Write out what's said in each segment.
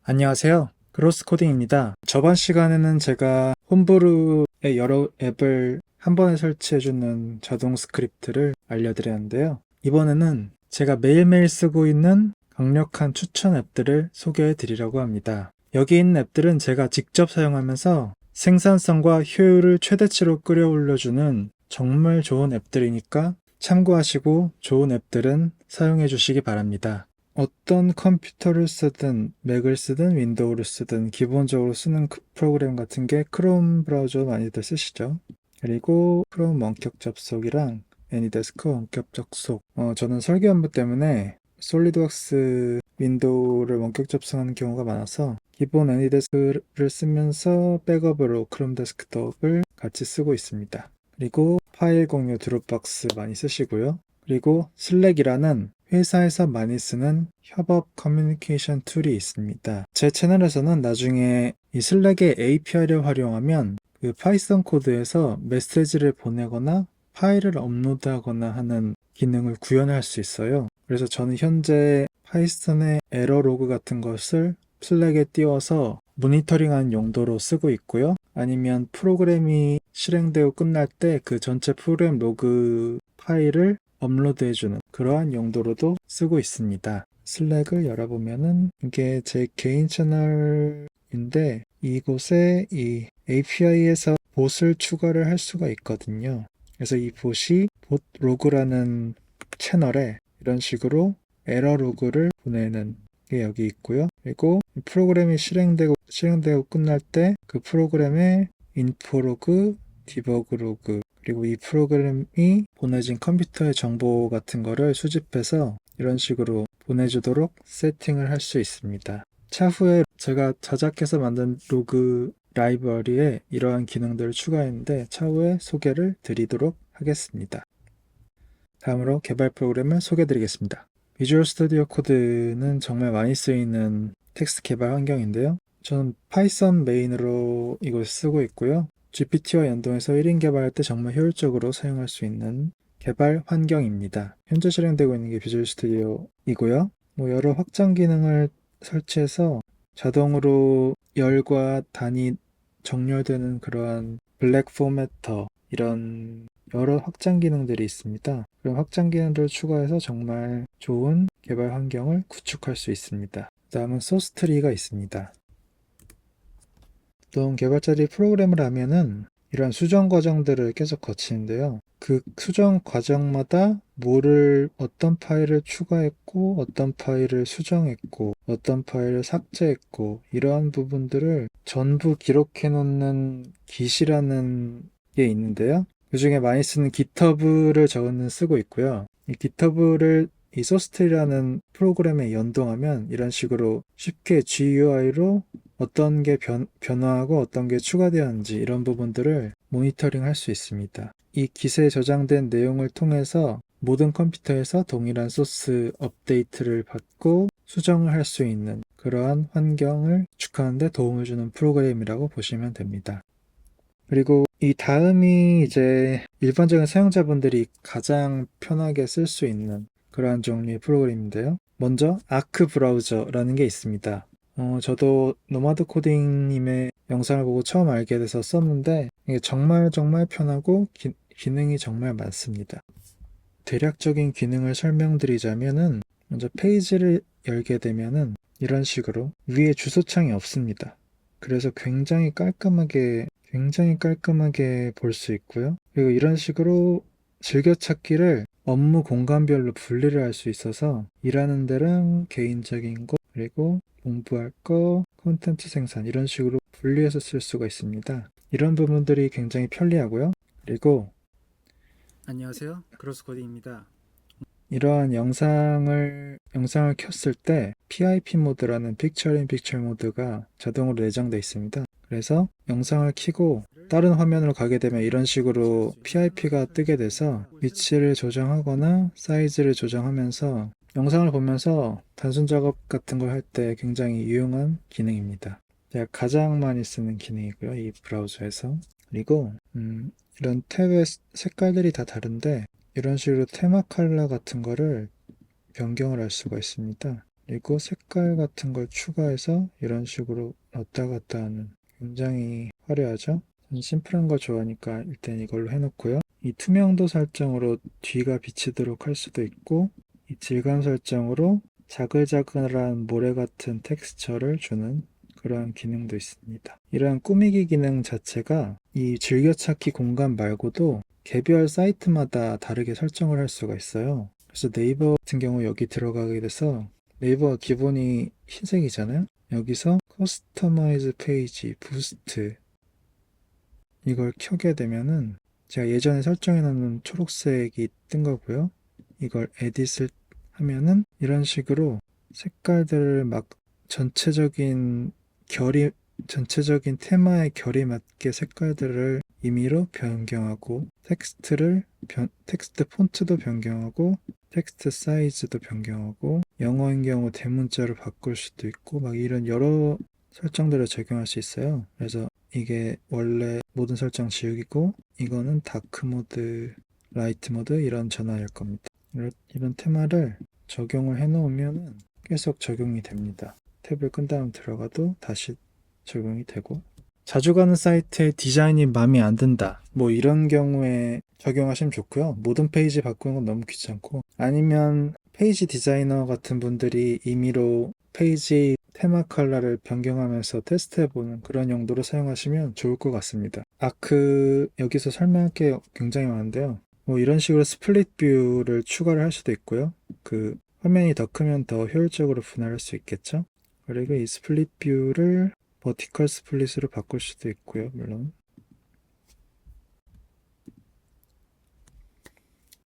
안녕하세요. 그로스코딩입니다. 저번 시간에는 제가 홈브루의 여러 앱을 한 번에 설치해주는 자동 스크립트를 알려드렸는데요. 이번에는 제가 매일매일 쓰고 있는 강력한 추천 앱들을 소개해 드리려고 합니다. 여기 있는 앱들은 제가 직접 사용하면서 생산성과 효율을 최대치로 끌어올려주는 정말 좋은 앱들이니까 참고하시고 좋은 앱들은 사용해 주시기 바랍니다. 어떤 컴퓨터를 쓰든 맥을 쓰든 윈도우를 쓰든 기본적으로 쓰는 프로그램 같은 게 크롬 브라우저 많이들 쓰시죠. 그리고 크롬 원격 접속이랑 애니데스크 원격 접속. 저는 설계 업무 때문에 솔리드웍스 윈도우를 원격 접속하는 경우가 많아서 기본 애니데스크를 쓰면서 백업으로 크롬 데스크톱을 같이 쓰고 있습니다. 그리고 파일 공유 드롭박스 많이 쓰시고요. 그리고 슬랙이라는 회사에서 많이 쓰는 협업 커뮤니케이션 툴이 있습니다. 제 채널에서는 나중에 이 슬랙의 API를 활용하면 그 파이썬 코드에서 메시지를 보내거나 파일을 업로드하거나 하는 기능을 구현할 수 있어요. 그래서 저는 현재 파이썬의 에러 로그 같은 것을 슬랙에 띄워서 모니터링하는 용도로 쓰고 있고요. 아니면 프로그램이 실행되고 끝날 때 그 전체 프로그램 로그 파일을 업로드해주는 그러한 용도로도 쓰고 있습니다. 슬랙을 열어보면은 이게 제 개인 채널인데 이곳에 이 API에서 봇을 추가를 할 수가 있거든요. 그래서 이 봇이 봇 로그라는 채널에 이런 식으로 에러 로그를 보내는 게 여기 있고요. 그리고 프로그램이 실행되고 끝날 때 그 프로그램의 인포 로그, 디버그 로그, 그리고 이 프로그램이 보내진 컴퓨터의 정보 같은 거를 수집해서 이런 식으로 보내주도록 세팅을 할 수 있습니다. 차후에 제가 저작해서 만든 로그 라이브러리에 이러한 기능들을 추가했는데 차후에 소개를 드리도록 하겠습니다. 다음으로 개발 프로그램을 소개해 드리겠습니다. 비주얼 스튜디오 코드는 정말 많이 쓰이는 텍스트 개발 환경인데요. 저는 파이썬 메인으로 이걸 쓰고 있고요. GPT와 연동해서 1인 개발할 때 정말 효율적으로 사용할 수 있는 개발 환경입니다. 현재 실행되고 있는 게 비주얼 스튜디오이고요. 여러 확장 기능을 설치해서 자동으로 열과 단이 정렬되는 그러한 블랙 포매터 이런 여러 확장 기능들이 있습니다. 그런 확장 기능들을 추가해서 정말 좋은 개발 환경을 구축할 수 있습니다. 다음은 소스트리가 있습니다. 보통 개발자들이 프로그램을 하면은 이런 수정 과정들을 계속 거치는데요. 그 수정 과정마다 어떤 파일을 추가했고, 어떤 파일을 수정했고, 어떤 파일을 삭제했고, 이러한 부분들을 전부 기록해 놓는 깃이라는 게 있는데요. 그 중에 많이 쓰는 GitHub를 저는 쓰고 있고요. 이 GitHub를 이 소스트리라는 프로그램에 연동하면 이런 식으로 쉽게 GUI로 어떤 게 변화하고 어떤 게 추가되었는지 이런 부분들을 모니터링 할 수 있습니다. 이 깃에 저장된 내용을 통해서 모든 컴퓨터에서 동일한 소스 업데이트를 받고 수정을 할 수 있는 그러한 환경을 구축하는 데 도움을 주는 프로그램이라고 보시면 됩니다. 그리고 이 다음이 이제 일반적인 사용자분들이 가장 편하게 쓸 수 있는 그러한 종류의 프로그램인데요. 먼저 아크 브라우저라는 게 있습니다. 저도 노마드 코딩님의 영상을 보고 처음 알게 돼서 썼는데 이게 정말 편하고 기능이 정말 많습니다. 대략적인 기능을 설명드리자면은 먼저 페이지를 열게 되면은 이런 식으로 위에 주소창이 없습니다. 그래서 굉장히 깔끔하게 볼 수 있고요. 그리고 이런 식으로 즐겨찾기를 업무 공간별로 분리를 할 수 있어서 일하는 데랑 개인적인 거 그리고 공부할 거, 콘텐츠 생산 이런 식으로 분리해서 쓸 수가 있습니다. 이런 부분들이 굉장히 편리하고요. 그리고 안녕하세요. 그로스코딩입니다. 이러한 영상을 켰을 때 PIP 모드라는 픽처 인 픽처 모드가 자동으로 내장되어 있습니다. 그래서 영상을 켜고 다른 화면으로 가게 되면 이런 식으로 PIP가 뜨게 돼서 위치를 조정하거나 사이즈를 조정하면서 영상을 보면서 단순 작업 같은 걸 할 때 굉장히 유용한 기능입니다. 제가 가장 많이 쓰는 기능이고요. 이 브라우저에서. 그리고 이런 탭의 색깔들이 다 다른데 이런 식으로 테마 컬러 같은 거를 변경을 할 수가 있습니다. 그리고 색깔 같은 걸 추가해서 이런 식으로 왔다 갔다 하는, 굉장히 화려하죠? 저는 심플한 거 좋아하니까 일단 이걸로 해놓고요. 이 투명도 설정으로 뒤가 비치도록 할 수도 있고, 이 질감 설정으로 자글자글한 모래 같은 텍스처를 주는 그러한 기능도 있습니다. 이러한 꾸미기 기능 자체가 이 즐겨찾기 공간 말고도 개별 사이트마다 다르게 설정을 할 수가 있어요. 그래서 네이버 같은 경우 여기 들어가게 돼서, 네이버가 기본이 흰색이잖아요. 여기서 커스터마이즈 페이지, 부스트, 이걸 켜게 되면은 제가 예전에 설정해 놓은 초록색이 뜬 거고요. 이걸 에딧을 하면은 이런 식으로 색깔들을 막 전체적인 결이, 전체적인 테마의 결이 맞게 색깔들을 임의로 변경하고, 텍스트 폰트도 변경하고, 텍스트 사이즈도 변경하고, 영어인 경우 대문자로 바꿀 수도 있고, 막 이런 여러 설정들을 적용할 수 있어요. 그래서 이게 원래 모든 설정 지우기고, 이거는 다크 모드, 라이트 모드 이런 전환일 겁니다. 이런 테마를 적용을 해 놓으면 계속 적용이 됩니다. 탭을 끈 다음 들어가도 다시 적용이 되고, 자주 가는 사이트의 디자인이 마음에 안 든다, 뭐 이런 경우에 적용하시면 좋고요. 모든 페이지 바꾸는 건 너무 귀찮고, 아니면 페이지 디자이너 같은 분들이 임의로 페이지 테마 컬러를 변경하면서 테스트해보는 그런 용도로 사용하시면 좋을 것 같습니다. 여기서 설명할 게 굉장히 많은데요. 뭐 이런 식으로 스플릿 뷰를 추가를 할 수도 있고요. 화면이 더 크면 더 효율적으로 분할할 수 있겠죠. 그리고 이 스플릿 뷰를 버티컬 스플릿으로 바꿀 수도 있고요. 물론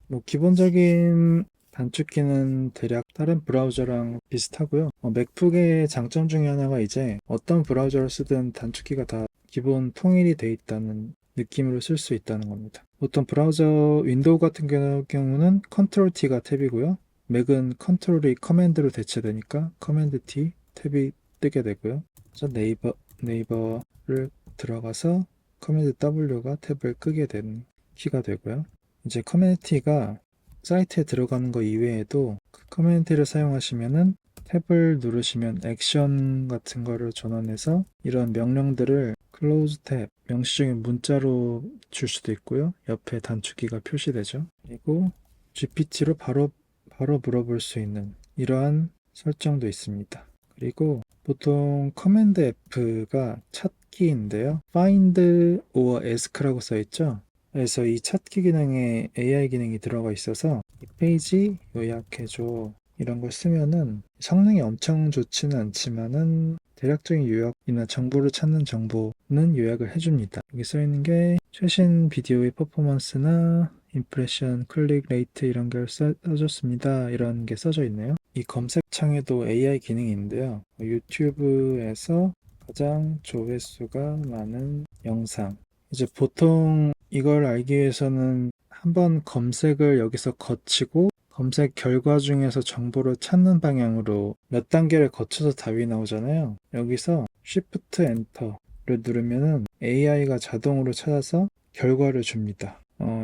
뭐 기본적인 단축키는 대략 다른 브라우저랑 비슷하고요. 맥북의 장점 중에 하나가 이제 어떤 브라우저를 쓰든 단축키가 다 기본 통일이 돼 있다는 느낌으로 쓸 수 있다는 겁니다. 보통 브라우저 윈도우 같은 경우는 컨트롤 T가 탭이고요. 맥은 컨트롤이 커맨드로 대체되니까 커맨드 T 탭이 뜨게 되고요. 그래서 네이버를 들어가서 커맨드 W가 탭을 끄게 되는 키가 되고요. 이제 커뮤니티가 사이트에 들어가는 거 이외에도 그 커뮤니티를 사용하시면은 탭을 누르시면 액션 같은 거를 전환해서 이런 명령들을 클로즈 탭, 명시적인 문자로 줄 수도 있고요. 옆에 단축키가 표시되죠. 그리고 GPT로 바로 물어볼 수 있는 이러한 설정도 있습니다. 그리고 보통 커맨드 F가 찾기인데요. find or ask라고 써있죠. 그래서 이 찾기 기능에 AI 기능이 들어가 있어서 이 페이지 요약해줘 이런 걸 쓰면은 성능이 엄청 좋지는 않지만은 대략적인 요약이나 정보를 찾는 정보는 요약을 해줍니다. 여기 써있는 게 최신 비디오의 퍼포먼스나 임프레션, 클릭 레이트 이런 걸 써줬습니다. 이런 게 써져 있네요. 이 검색창에도 AI 기능이 있는데요. 유튜브에서 가장 조회수가 많은 영상, 이제 보통 이걸 알기 위해서는 한번 검색을 여기서 거치고 검색 결과 중에서 정보를 찾는 방향으로 몇 단계를 거쳐서 답이 나오잖아요. 여기서 Shift Enter를 누르면은 AI가 자동으로 찾아서 결과를 줍니다.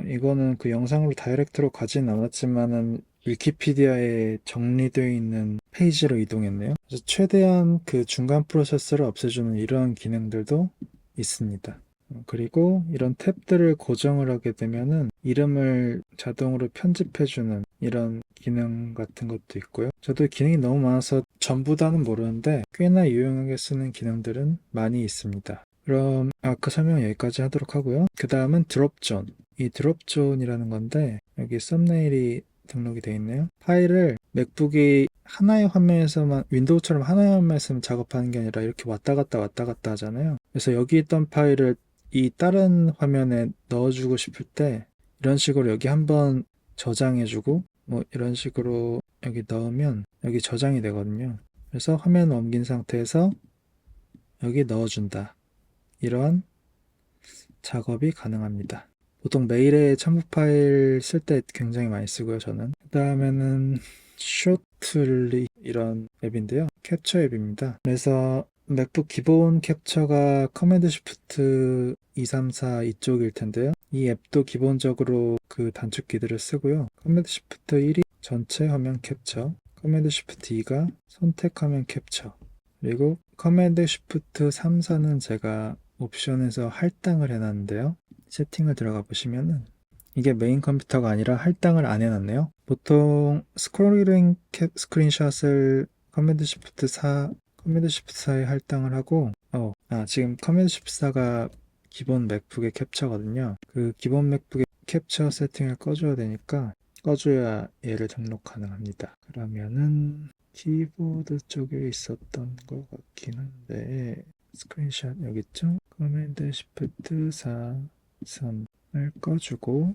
이거는 그 영상으로 다이렉트로 가진 않았지만은 위키피디아에 정리되어 있는 페이지로 이동했네요. 그래서 최대한 그 중간 프로세스를 없애주는 이러한 기능들도 있습니다. 그리고 이런 탭들을 고정을 하게 되면은 이름을 자동으로 편집해주는 이런 기능 같은 것도 있고요. 저도 기능이 너무 많아서 전부 다는 모르는데 꽤나 유용하게 쓰는 기능들은 많이 있습니다. 그럼 그 설명 여기까지 하도록 하고요. 그 다음은 드롭존. 이 드롭존이라는 건데 여기 썸네일이 등록이 되어 있네요. 파일을 맥북이 하나의 화면에서만, 윈도우처럼 하나의 화면에서만 작업하는 게 아니라 이렇게 왔다 갔다 하잖아요. 그래서 여기 있던 파일을 이 다른 화면에 넣어주고 싶을 때 이런 식으로 여기 한번 저장해주고 뭐 이런 식으로 여기 넣으면 여기 저장이 되거든요. 그래서 화면을 옮긴 상태에서 여기 넣어준다. 이러한 작업이 가능합니다. 보통 메일에 첨부 파일 쓸 때 굉장히 많이 쓰고요, 저는. 그 다음에는 쇼틀리 이런 앱인데요. 캡처 앱입니다. 그래서 맥북 기본 캡처가 커맨드 쉬프트 234 이쪽일 텐데요. 이 앱도 기본적으로 그 단축키들을 쓰고요. 커맨드 쉬프트 1이 전체 화면 캡처, 커맨드 쉬프트 2가 선택하면 캡처, 그리고 커맨드 쉬프트 3, 4는 제가 옵션에서 할당을 해놨는데요. 세팅을 들어가 보시면은 이게 메인 컴퓨터가 아니라 할당을 안 해놨네요. 보통 스크롤링 스크린샷을 커맨드 쉬프트 4, 커맨드 쉬프트 4에 할당을 하고 지금 커맨드 쉬프트 4가 기본 맥북의 캡처거든요. 그 기본 맥북의 캡처 세팅을 꺼줘야 되니까 꺼줘야 얘를 등록 가능합니다. 그러면은 키보드 쪽에 있었던 것 같긴 한데 스크린샷 여기 있죠? 커맨드 쉬프트 4, 3을 꺼주고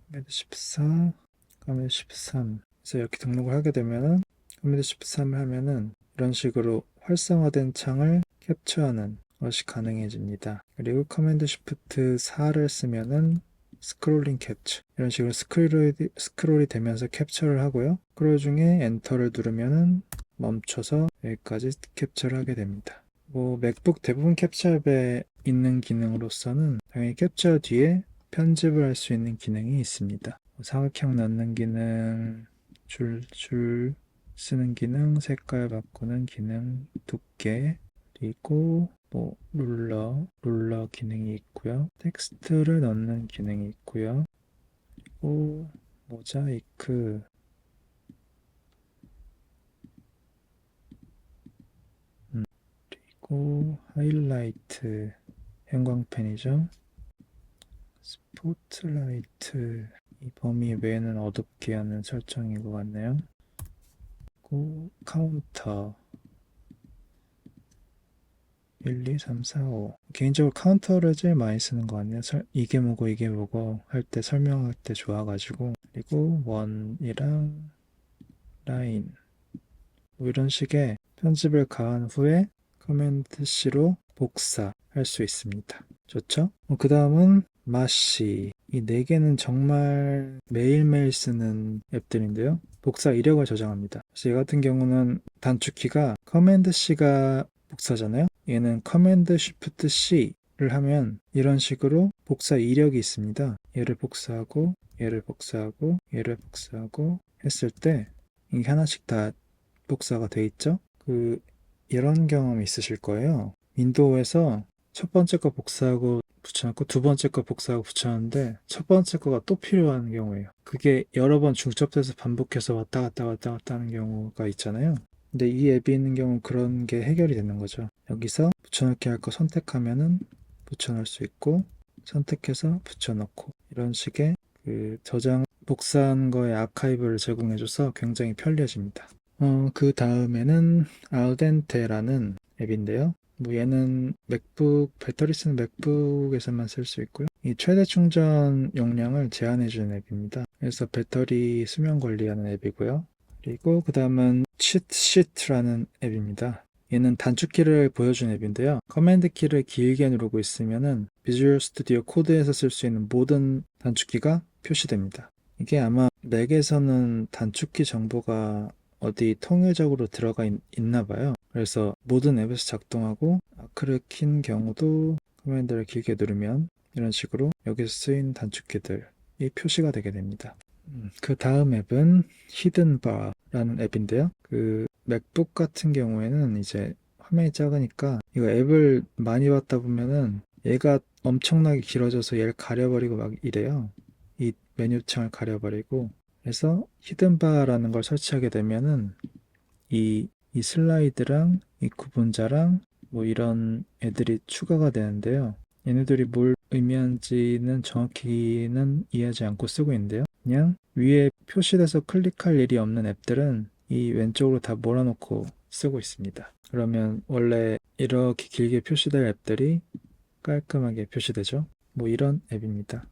커맨드 쉬프트 4, 커맨드 쉬프트 3 그래서 이렇게 등록을 하게 되면은 커맨드 쉬프트 3을 하면은 이런 식으로 활성화된 창을 캡처하는 것이 가능해집니다. 그리고 커맨드 쉬프트 4를 쓰면은 스크롤링 캡처 이런 식으로 스크롤이 되면서 캡처를 하고요. 스크롤 중에 엔터를 누르면은 멈춰서 여기까지 캡처를 하게 됩니다. 맥북 대부분 캡처 앱에 있는 기능으로서는 당연히 캡처 뒤에 편집을 할 수 있는 기능이 있습니다. 사각형 넣는 기능, 줄 쓰는 기능, 색깔 바꾸는 기능, 두께, 그리고 룰러 기능이 있고요. 텍스트를 넣는 기능이 있고요. 그리고 모자이크, 그리고 하이라이트, 형광펜이죠. 스포트라이트, 이 범위 외에는 어둡게 하는 설정인 것 같네요. 그리고 카운터 1, 2, 3, 4, 5 개인적으로 카운터를 제일 많이 쓰는 것 같네요. 이게 뭐고 할 때 설명할 때 좋아가지고. 그리고 원이랑 라인 이런 식의 편집을 가한 후에 커맨드 C로 복사할 수 있습니다. 좋죠? 그 다음은 마시. 이 4개는 정말 매일매일 쓰는 앱들인데요. 복사 이력을 저장합니다. 그래서 얘 같은 경우는 단축키가 커맨드 C가 복사잖아요. 얘는 커맨드 쉬프트 C를 하면 이런 식으로 복사 이력이 있습니다. 얘를 복사하고 얘를 복사하고 얘를 복사하고 했을 때 이게 하나씩 다 복사가 돼 있죠. 이런 경험이 있으실 거예요. 윈도우에서 첫 번째 거 복사하고 붙여놓고 두 번째 거 복사하고 붙여놨는데 첫 번째 거가 또 필요한 경우예요. 그게 여러 번 중첩돼서 반복해서 왔다 갔다 하는 경우가 있잖아요. 근데 이 앱이 있는 경우는 그런 게 해결이 되는 거죠. 여기서 붙여넣기 할 거 선택하면은 붙여넣을 수 있고 선택해서 붙여넣고 이런 식의 저장 복사한 거의 아카이브를 제공해줘서 굉장히 편리해집니다. 그 다음에는 알덴테라는 앱인데요. 얘는 맥북, 배터리 쓰는 맥북에서만 쓸 수 있고요. 이 최대 충전 용량을 제한해주는 앱입니다. 그래서 배터리 수명 관리하는 앱이고요. 그리고 그 다음은 치트시트라는 앱입니다. 얘는 단축키를 보여주는 앱인데요. 커맨드 키를 길게 누르고 있으면은 비주얼 스튜디오 코드에서 쓸 수 있는 모든 단축키가 표시됩니다. 이게 아마 맥에서는 단축키 정보가 어디 통일적으로 들어가 있나 봐요. 그래서 모든 앱에서 작동하고 아크를 킨 경우도 커맨드를 길게 누르면 이런 식으로 여기서 쓰인 단축키들이 표시가 되게 됩니다. 그 다음 앱은 히든바라는 앱인데요. 맥북 같은 경우에는 이제 화면이 작으니까 이거 앱을 많이 받다 보면은 얘가 엄청나게 길어져서 얘를 가려버리고 막 이래요. 이 메뉴창을 가려버리고. 그래서 히든바라는 걸 설치하게 되면은 이 슬라이드랑 이 구분자랑 이런 애들이 추가가 되는데요. 얘네들이 뭘 의미하는지는 정확히는 이해하지 않고 쓰고 있는데요. 그냥 위에 표시돼서 클릭할 일이 없는 앱들은 이 왼쪽으로 다 몰아놓고 쓰고 있습니다. 그러면 원래 이렇게 길게 표시될 앱들이 깔끔하게 표시되죠. 이런 앱입니다.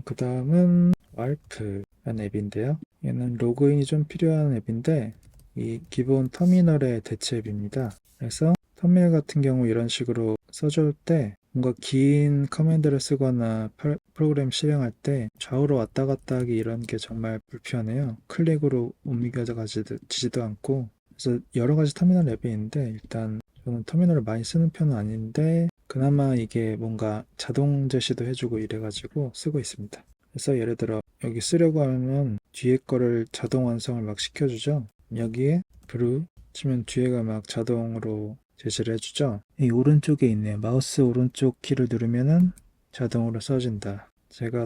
그 다음은 왈프라는 앱인데요. 얘는 로그인이 좀 필요한 앱인데 이 기본 터미널의 대체 앱입니다. 그래서 터미널 같은 경우 이런 식으로 써줄 때 뭔가 긴 커맨드를 쓰거나 프로그램 실행할 때 좌우로 왔다 갔다 하기 이런 게 정말 불편해요. 클릭으로 옮겨지지도 않고. 그래서 여러 가지 터미널 앱이 있는데 일단 저는 터미널을 많이 쓰는 편은 아닌데 그나마 이게 뭔가 자동 제시도 해주고 이래가지고 쓰고 있습니다. 그래서 예를 들어 여기 쓰려고 하면 뒤에 거를 자동 완성을 막 시켜주죠. 여기에 브루 치면 뒤에가 막 자동으로 제시를 해주죠. 이 오른쪽에 있네요. 마우스 오른쪽 키를 누르면은 자동으로 써진다. 제가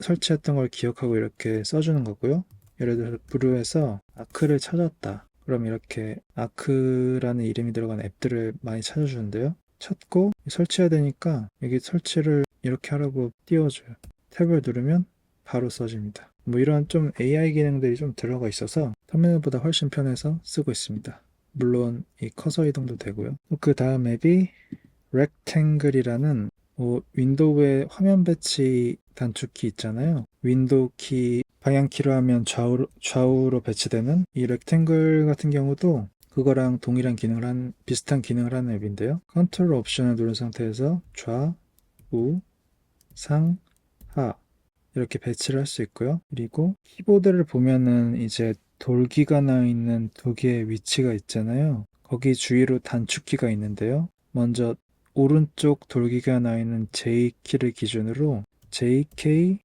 설치했던 걸 기억하고 이렇게 써주는 거고요. 예를 들어서 브루에서 아크를 찾았다. 그럼 이렇게 아크라는 이름이 들어간 앱들을 많이 찾아주는데요. 찾고 설치해야 되니까 여기 설치를 이렇게 하라고 띄워줘요. 탭을 누르면 바로 써집니다. 뭐 이런 좀 AI 기능들이 좀 들어가 있어서 터미널보다 훨씬 편해서 쓰고 있습니다. 물론 이 커서 이동도 되고요. 그 다음 앱이 Rectangle이라는 윈도우의 화면 배치 단축키 있잖아요. 윈도우 키 방향키로 하면 좌우로 배치되는 이 렉탱글 같은 경우도 그거랑 동일한 비슷한 기능을 하는 앱인데요. 컨트롤 옵션을 누른 상태에서 좌, 우, 상, 하 이렇게 배치를 할 수 있고요. 그리고 키보드를 보면은 이제 돌기가 나 있는 두 개의 위치가 있잖아요. 거기 주위로 단축키가 있는데요. 먼저 오른쪽 돌기가 나 있는 J키를 기준으로 JKUI로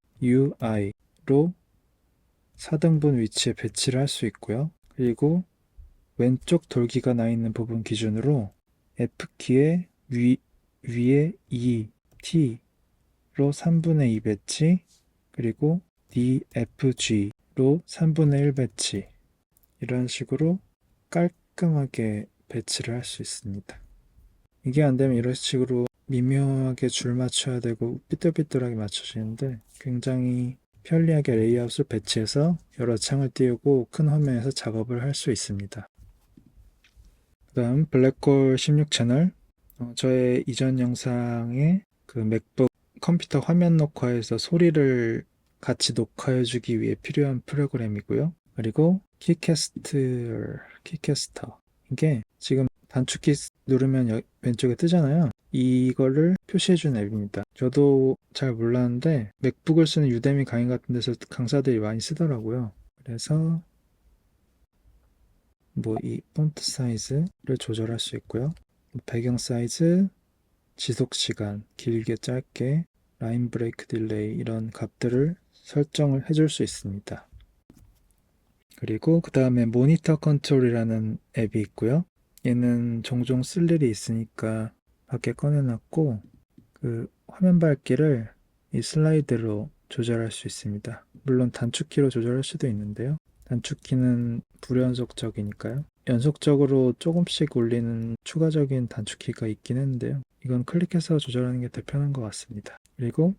4등분 위치에 배치를 할 수 있고요. 그리고 왼쪽 돌기가 나 있는 부분 기준으로 F키의 위에 E, T로 3분의 2 배치, 그리고 DFG로 3분의 1 배치, 이런 식으로 깔끔하게 배치를 할 수 있습니다. 이게 안 되면 이런 식으로 미묘하게 줄 맞춰야 되고 삐뚤삐뚤하게 맞춰지는데 굉장히 편리하게 레이아웃을 배치해서 여러 창을 띄우고 큰 화면에서 작업을 할 수 있습니다. 그 다음 블랙홀 16 채널, 저의 이전 영상에 그 맥북 컴퓨터 화면 녹화에서 소리를 같이 녹화해주기 위해 필요한 프로그램이고요. 그리고 키캐스터, 이게 지금 단축키 누르면 왼쪽에 뜨잖아요. 이거를 표시해주는 앱입니다. 저도 잘 몰랐는데 맥북을 쓰는 유데미 강의 같은 데서 강사들이 많이 쓰더라고요. 그래서 뭐 이 폰트 사이즈를 조절할 수 있고요. 배경 사이즈, 지속 시간, 길게 짧게, 라인 브레이크 딜레이 이런 값들을 설정을 해줄 수 있습니다. 그리고 그 다음에 모니터 컨트롤이라는 앱이 있고요. 얘는 종종 쓸 일이 있으니까 밖에 꺼내놨고, 그 화면 밝기를 이 슬라이드로 조절할 수 있습니다. 물론 단축키로 조절할 수도 있는데요. 단축키는 불연속적이니까요. 연속적으로 조금씩 올리는 추가적인 단축키가 있긴 했는데요. 이건 클릭해서 조절하는 게 더 편한 것 같습니다. 그리고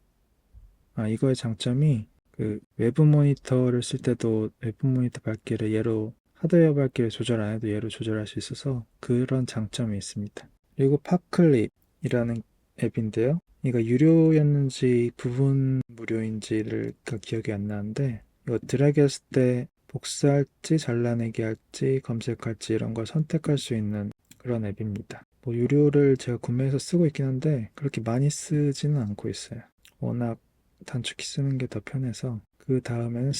이거의 장점이 그 외부 모니터를 쓸 때도 외부 모니터 밝기를 얘로 하드웨어 밝기를 조절 안 해도 얘로 조절할 수 있어서 그런 장점이 있습니다. 그리고 팝클립이라는 앱인데요. 이거 유료였는지 부분 무료인지를 기억이 안 나는데 이거 드래그 했을 때 복사할지 잘라내기 할지 검색할지 이런 걸 선택할 수 있는 그런 앱입니다. 뭐 유료를 제가 구매해서 쓰고 있긴 한데 그렇게 많이 쓰지는 않고 있어요. 워낙 단축키 쓰는 게 더 편해서. 그 다음에는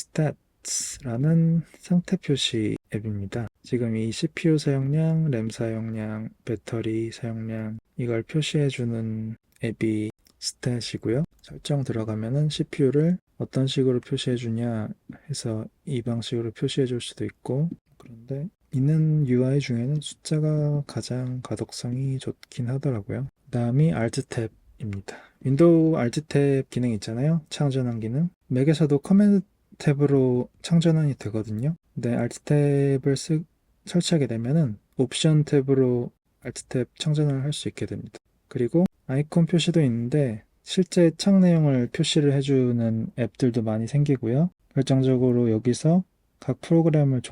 스태츠라는 상태 표시 앱입니다. 지금 이 CPU 사용량, 램 사용량, 배터리 사용량 이걸 표시해주는 앱이 스탯이고요. 설정 들어가면은 CPU를 어떤 식으로 표시해주냐 해서 이 방식으로 표시해줄 수도 있고, 그런데 있는 UI 중에는 숫자가 가장 가독성이 좋긴 하더라고요. 그 다음이 Alt 탭입니다. 윈도우 Alt 탭 기능 있잖아요. 창전환 기능. 맥에서도 커맨드 탭으로 창전환이 되거든요. 근데 Alt 탭을 설치하게 되면은 옵션 탭으로 Alt 탭 창전환을 할 수 있게 됩니다. 그리고 아이콘 표시도 있는데 실제 창 내용을 표시를 해주는 앱들도 많이 생기고요. 결정적으로 여기서 각 프로그램을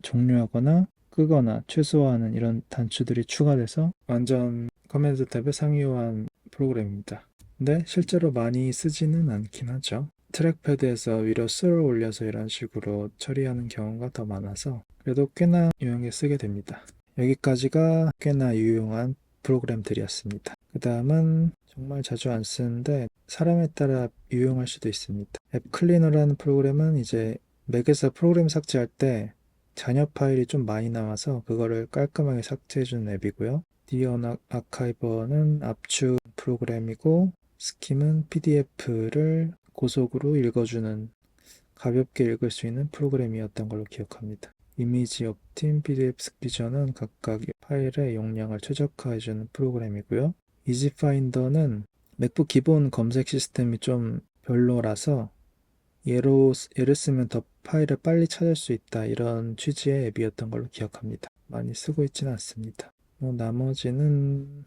종료하거나 끄거나 최소화하는 이런 단추들이 추가돼서 완전 커맨드 탭의 상위호환 프로그램입니다. 근데 실제로 많이 쓰지는 않긴 하죠. 트랙패드에서 위로 쓸어 올려서 이런 식으로 처리하는 경우가 더 많아서 그래도 꽤나 유용하게 쓰게 됩니다. 여기까지가 꽤나 유용한 프로그램들이었습니다. 그 다음은 정말 자주 안 쓰는데 사람에 따라 유용할 수도 있습니다. 앱 클리너라는 프로그램은 이제 맥에서 프로그램 삭제할 때 잔여 파일이 좀 많이 나와서 그거를 깔끔하게 삭제해주는 앱이고요. 디언 아카이버는 압축 프로그램이고, 스킴은 PDF를 고속으로 읽어주는 가볍게 읽을 수 있는 프로그램이었던 걸로 기억합니다. 이미지 업팀, PDF 스피저는 각각 파일의 용량을 최적화해주는 프로그램이고요. 이지파인더는 맥북 기본 검색 시스템이 좀 별로라서 얘를 쓰면 더 파일을 빨리 찾을 수 있다, 이런 취지의 앱이었던 걸로 기억합니다. 많이 쓰고 있지는 않습니다. 나머지는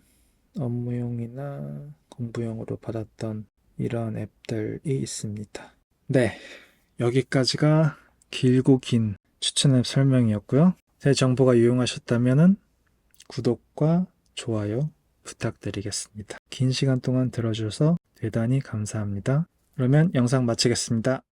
업무용이나 공부용으로 받았던 이런 앱들이 있습니다. 네, 여기까지가 길고 긴 추천 앱 설명이었고요. 제 정보가 유용하셨다면 구독과 좋아요 부탁드리겠습니다. 긴 시간 동안 들어주셔서 대단히 감사합니다. 그러면 영상 마치겠습니다.